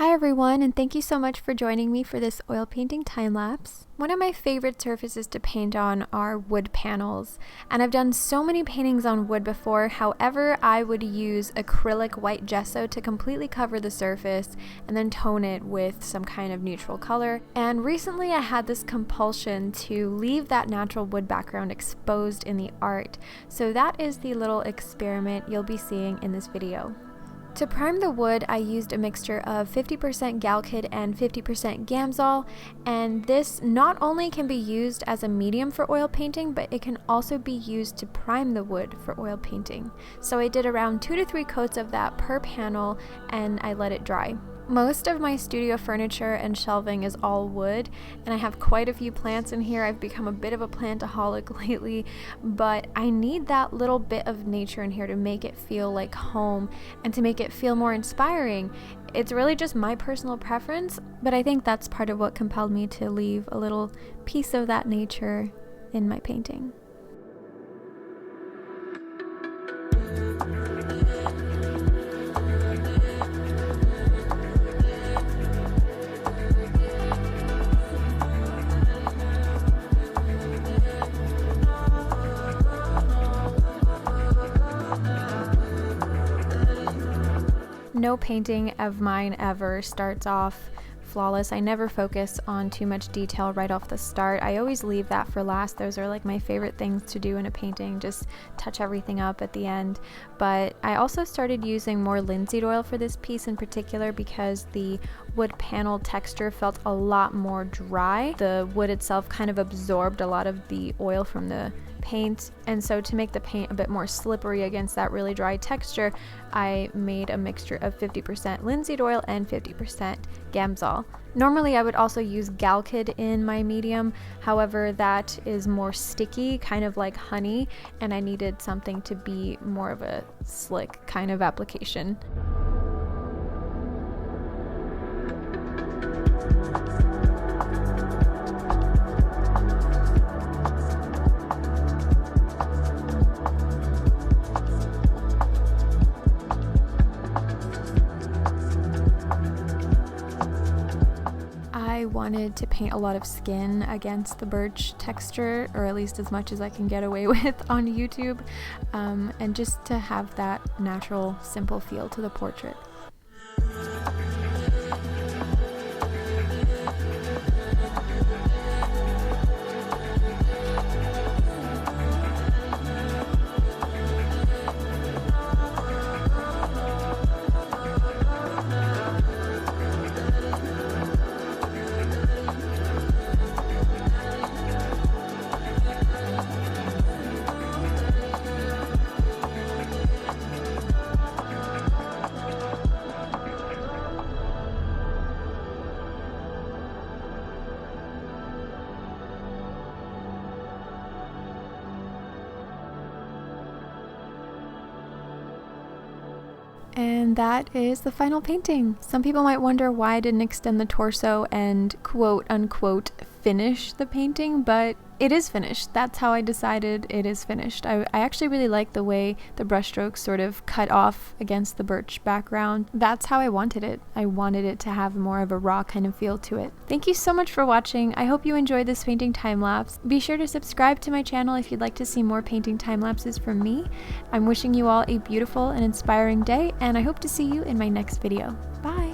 Hi everyone, and thank you so much for joining me for this oil painting time lapse. One of my favorite surfaces to paint on are wood panels, and I've done so many paintings on wood before. However, I would use acrylic white gesso to completely cover the surface and then tone it with some kind of neutral color. And recently I had this compulsion to leave that natural wood background exposed in the art. So that is the little experiment you'll be seeing in this video. To prime the wood, I used a mixture of 50% Galkyd and 50% Gamsol, and this not only can be used as a medium for oil painting, but it can also be used to prime the wood for oil painting. So I did around 2 to 3 coats of that per panel, and I let it dry. Most of my studio furniture and shelving is all wood, and I have quite a few plants in here. I've become a bit of a plantaholic lately, but I need that little bit of nature in here to make it feel like home and to make it feel more inspiring. It's really just my personal preference, but I think that's part of what compelled me to leave a little piece of that nature in my painting. No painting of mine ever starts off flawless. I never focus on too much detail right off the start. I always leave that for last. Those are like my favorite things to do in a painting, just touch everything up at the end. But I also started using more linseed oil for this piece in particular because the wood panel texture felt a lot more dry. The wood itself kind of absorbed a lot of the oil from the paint, and so to make the paint a bit more slippery against that really dry texture, I made a mixture of 50% linseed oil and 50% Gamsol. Normally I would also use Galkyd in my medium, however that is more sticky, kind of like honey, and I needed something to be more of a slick kind of application. I wanted to paint a lot of skin against the birch texture, or at least as much as I can get away with on YouTube, and just to have that natural, simple feel to the portrait. And that is the final painting. Some people might wonder why I didn't extend the torso and quote unquote finish the painting, but it is finished. That's how I decided it is finished. I actually really like the way the brushstrokes sort of cut off against the birch background. That's how I wanted it. I wanted it to have more of a raw kind of feel to it. Thank you so much for watching. I hope you enjoyed this painting time lapse. Be sure to subscribe to my channel if you'd like to see more painting time lapses from me. I'm wishing you all a beautiful and inspiring day, and I hope to see you in my next video. Bye!